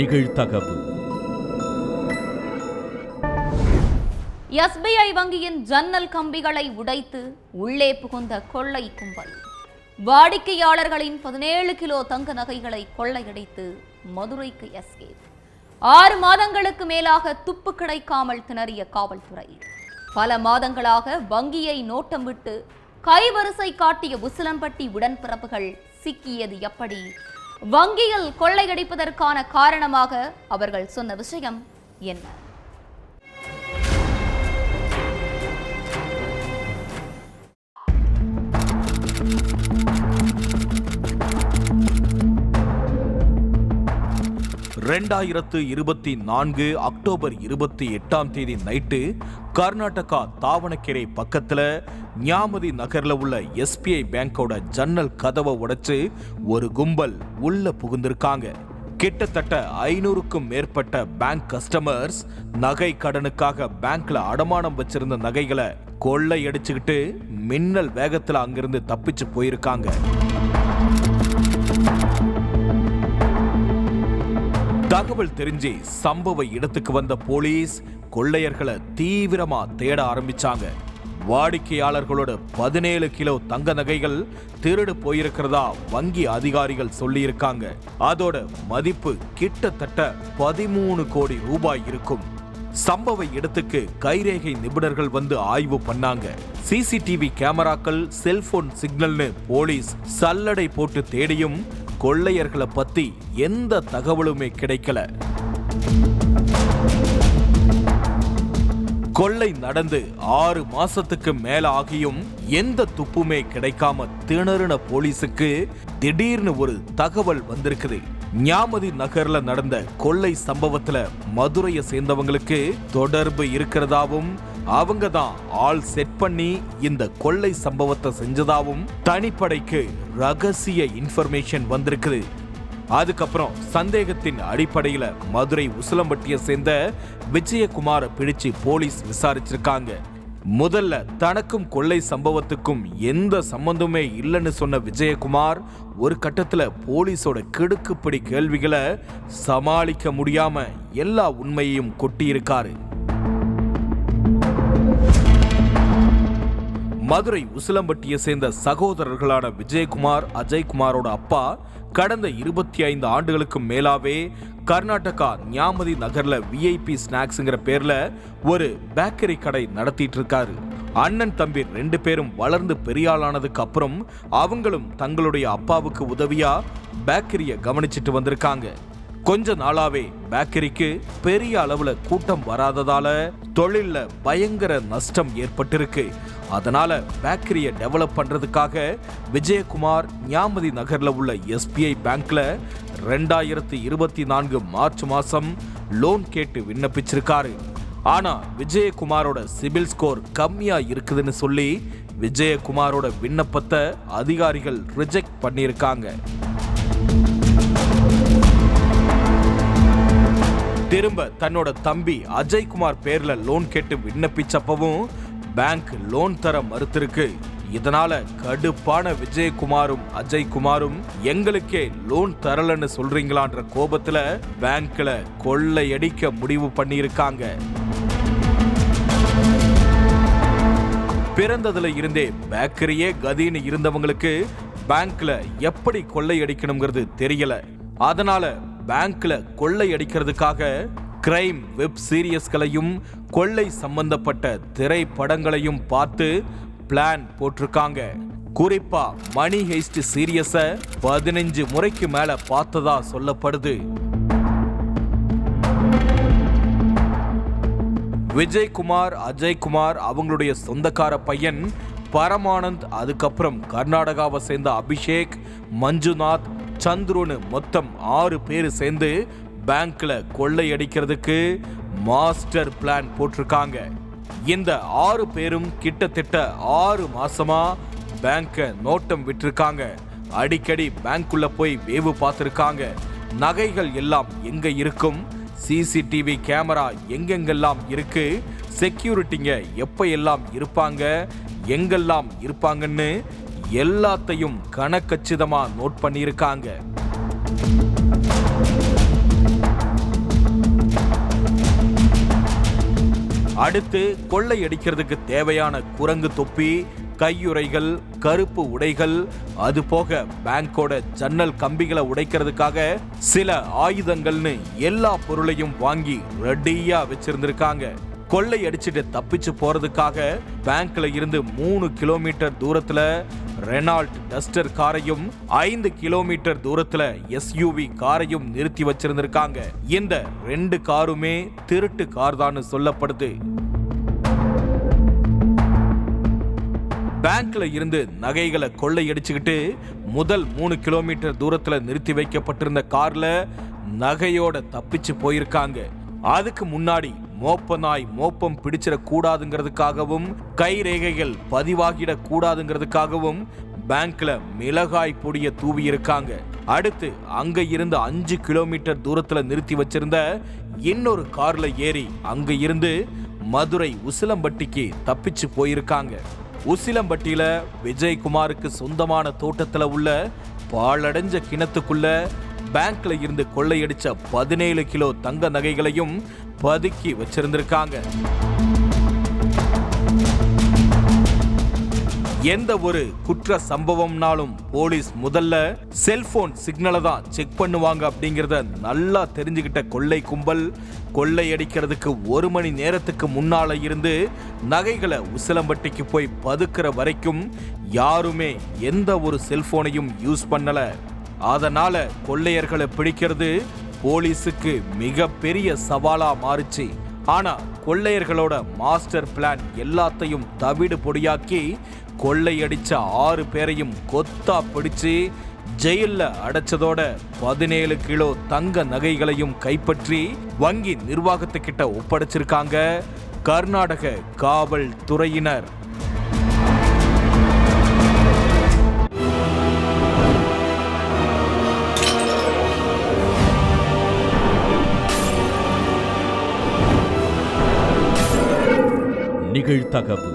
நிகழ்தகவு. SBI வங்கியின் ஜன்னல் கம்பிகளை உடைத்து உள்ளே புகுந்த கொள்ளை கும்பல். வாடிக்கையாளர்களின் 17 கிலோ தங்க நகைகளை கொள்ளையடித்து மதுரைக்கு எஸ்கேப். 6 மாதங்களுக்கு மேலாக துப்பு கிடைக்காமல் திணறிய காவல்துறை. பல மாதங்களாக வங்கியை நோட்டம் விட்டு கைவரிசை காட்டிய உசிலம்பட்டி உடன்பிறப்புகள் சிக்கியது எப்படி? வங்கியில் கொள்ளையடிப்பதற்கான காரணமாக அவர்கள் சொன்ன விஷயம் என்ன? அக்டோபர் 28 நைட்டு கர்நாடகா தாவணக்கெரை பக்கத்துல ஞாமதி நகர்ல உள்ள SBI பேங்கோட ஜன்னல் கதவை உடைச்சு ஒரு கும்பல் உள்ள புகுந்திருக்காங்க. கிட்டத்தட்ட 500க்கும் மேற்பட்ட பேங்க் கஸ்டமர்ஸ் நகை கடனுக்காக பேங்க்ல அடமானம் வச்சிருந்த நகைகளை கொள்ளை அடிச்சுக்கிட்டு மின்னல் வேகத்துல அங்கிருந்து தப்பிச்சு போயிருக்காங்க. தகவல் தெரிஞ்சு சம்பவ இடத்துக்கு வந்த போலீஸ் கொள்ளையர்களை தீவிரமா தேட ஆரம்பிச்சாங்க. வாடிக்கையாளர்களோட 17 கிலோ தங்க நகைகள் திருடு போயிருக்கிறதா வங்கி அதிகாரிகள் சொல்லி இருக்காங்க. அதோட மதிப்பு கிட்டத்தட்ட 13 கோடி ரூபாய் இருக்கும். சம்பவ இடத்துக்கு கைரேகை நிபுணர்கள் வந்து ஆய்வு பண்ணாங்க. CCTV கேமராக்கள், செல்போன் சிக்னல்னு போலீஸ் சல்லடை போட்டு தேடியும் கொள்ளையர்களை பத்தி எந்த தகவலுமே கிடைக்கல. கொள்ளை நடந்து 6 மாசத்துக்கு மேல ஆகியும் எந்த துப்புமே கிடைக்காம திணறின போலீஸுக்கு திடீர்னு ஒரு தகவல் வந்திருக்குது. ஞாமதி நகர்ல நடந்த கொள்ளை சம்பவத்துல மதுரையை சேர்ந்தவங்களுக்கு தொடர்பு இருக்கிறதாவும், அவங்க தான் ஆள் செட் பண்ணி இந்த கொள்ளை சம்பவத்தை செஞ்சதாவும் தனிப்படைக்கு ரகசிய இன்ஃபர்மேஷன் வந்திருக்குது. அதுக்கப்புறம் சந்தேகத்தின் அடிப்படையில மதுரை உசிலம்பட்டியை சேர்ந்த விஜயகுமாரை பிடிச்சு போலீஸ் விசாரிச்சிருக்காங்க. முதல்ல தனக்கும் கொள்ளை சம்பவத்துக்கும் எந்த சம்பந்தமே இல்லைன்னு சொன்ன விஜயகுமார் ஒரு கட்டத்துல போலீஸோட கிடுக்குப்பிடி கேள்விகளை சமாளிக்க முடியாம எல்லா உண்மையையும் கொட்டியிருக்காரு. மதுரை உசிலம்பட்டியை சேர்ந்த சகோதரர்களான விஜயகுமார், அஜய்குமாரோட அப்பா கடந்த 25 ஆண்டுகளுக்கு மேலாவே கர்நாடகா ஞாமதி நகர்ல VIP ஸ்நாக்ஸ்ங்கிற பேர்ல ஒரு பேக்கரி கடை நடத்திட்டு இருக்காரு. அண்ணன் தம்பி 2 பேரும் வளர்ந்து பெரியாளானதுக்கு அப்புறம் அவங்களும் தங்களுடைய அப்பாவுக்கு உதவியா பேக்கரியை கவனிச்சிட்டு வந்திருக்காங்க. கொஞ்ச நாளாவே பேக்கரிக்கு பெரிய அளவுல கூட்டம் வராததால தொழில்ல பயங்கர நஷ்டம் ஏற்பட்டிருக்கு. அதனால பேக்கரியை டெவலப் பண்றதுக்காக விஜயகுமார் ஞாமதி நகர்ல உள்ள SBI பேங்க்ல 2024 மார்ச் மாசம் லோன் கேட்டு விண்ணப்பிச்சிருக்காரு. ஆனா விஜயகுமாரோட சிபில் ஸ்கோர் கம்மியா இருக்குதுன்னு சொல்லி விஜயகுமாரோட விண்ணப்பத்தை அதிகாரிகள் ரிஜெக்ட் பண்ணியிருக்காங்க. திரும்ப தன்னோட தம்பி அஜய்குமார் பேர்ல லோன் கேட்டு விண்ணப்பிச்சப்பவும் பேங்க் லோன் தர மறுத்திருக்கு. இதனால கடுப்பான விஜயகுமாரும் அஜய்குமாரும் எங்களுக்கே லோன் தரலன்னு சொல்றீங்களான்ற கோபத்துல பேங்க்ல கொள்ளையடிக்க முடிவு பண்ணியிருக்காங்க. பிறந்ததுல இருந்தே பேக்கரியே கதின்னு இருந்தவங்களுக்கு பேங்க்ல எப்படி கொள்ளையடிக்கணுங்கிறது தெரியல. அதனால பேங்க்ல கொள்ளை அடிக்கிறதுக்காக கிரைம் வெப் சீரியஸ்களையும் கொள்ளை சம்பந்தப்பட்ட திரைப்படங்களையும் பார்த்து பிளான் போட்டிருக்காங்க. குறிப்பா மணி ஹெய்ஸ்ட் சீரியஸ 15 முறைக்கு மேல பார்த்ததா சொல்லப்படுது. விஜய்குமார், அஜய்குமார் அவங்களுடைய சொந்தக்கார பையன் பரமானந்த், அதுக்கப்புறம் கர்நாடகாவை சேர்ந்த அபிஷேக், மஞ்சுநாத், சந்துருன்னு மொத்தம் 6 பேர் சேர்ந்து பேங்க்ல கொள்ளையடிக்கிறதுக்கு மாஸ்டர் பிளான் போட்டிருக்காங்க. இந்த 6 பேரும் கிட்டத்தட்ட 6 மாசமா பேங்க நோட்டம் விட்டிருக்காங்க. அடிக்கடி பேங்க்குள்ள போய் வேவு பார்த்திருக்காங்க. நகைகள் எல்லாம் எங்க இருக்கும், CCTV கேமரா எங்கெங்கெல்லாம் இருக்கு, செக்யூரிட்டிங்க எப்ப எல்லாம் இருப்பாங்க, எங்கெல்லாம் இருப்பாங்கன்னு எல்லாத்தையும் கணக்கச்சிதமா நோட் பண்ணியிருக்காங்க. அடுத்து கொள்ளையடிக்கிறதுக்கு தேவையான குரங்கு தொப்பி, கையுறைகள், கருப்பு உடைகள், அது போக பேங்கோட ஜன்னல் கம்பிகளை உடைக்கிறதுக்காக சில ஆயுதங்கள்னு எல்லா பொருளையும் வாங்கி ரெடியா வச்சிருந்திருக்காங்க. கொள்ளை அடிச்சுட்டு தப்பிச்சு போறதுக்காக பேங்க்ல இருந்து 3 கிலோமீட்டர் தூரத்துல ரெனால்ட் டஸ்டர் காரையும் 5 கிலோமீட்டர் தூரத்துல SUV காரையும் நிறுத்தி வச்சிருந்திருக்காங்க. இந்த 2 காருமே திருட்டு கார் தான் சொல்லப்படுது. பேங்க்ல இருந்து நகைகளை கொள்ளையடிச்சுக்கிட்டு முதல் 3 கிலோமீட்டர் தூரத்துல நிறுத்தி வைக்கப்பட்டிருந்த கார்ல நகையோட தப்பிச்சு போயிருக்காங்க. அதுக்கு முன்னாடி மோப்ப நாய் மோப்பம் பிடிச்சிட கூடாதுங்கிறதுக்காகவும் கைரேகைகள் பதிவாகிட கூடாதுங்கிறதுக்காகவும் பேங்க்ல மிளகாய் பொடிய தூவி இருக்காங்க. அடுத்து அங்க இருந்து 5 கிலோமீட்டர் தூரத்துல நிறுத்தி வச்சிருந்த இன்னொரு கார்ல ஏறி அங்க இருந்து மதுரை உசிலம்பட்டிக்கு தப்பிச்சு போயிருக்காங்க. உசிலம்பட்டியில விஜயகுமாருக்கு சொந்தமான தோட்டத்துல உள்ள பாழடைஞ்ச கிணத்துக்குள்ள பேங்க்ல இருந்து கொள்ளையடிச்ச 17 கிலோ தங்க நகைகளையும் பதுக்கி வச்சிருந்திருக்காங்க. எந்த ஒரு குற்ற சம்பவம்னாலும் போலீஸ் முதல்ல செல்போன் சிக்னலை தான் செக் பண்ணுவாங்க அப்படிங்கறத நல்லா தெரிஞ்சுக்கிட்ட கொள்ளை கும்பல் கொள்ளையடிக்கிறதுக்கு 1 மணி நேரத்துக்கு முன்னால இருந்து நகைகளை உசிலம்பட்டிக்கு போய் பதுக்கிற வரைக்கும் யாருமே எந்த ஒரு செல்போனையும் யூஸ் பண்ணல. அதனால கொள்ளையர்களை பிடிக்கிறது போலீஸுக்கு மிகப்பெரிய சவாலா மாறுச்சு. ஆனா கொள்ளையர்களோட மாஸ்டர் பிளான் எல்லாத்தையும் தவிடு பொடியாக்கி கொள்ளையடிச்ச 6 பேரையும் கொத்தா பிடிச்சு ஜெயில்ல அடைச்சதோட 17 கிலோ தங்க நகைகளையும் கைப்பற்றி வங்கி நிர்வாகத்துக்கிட்ட ஒப்படைச்சிருக்காங்க கர்நாடக காவல் துறையினர். நிகழ்தகவு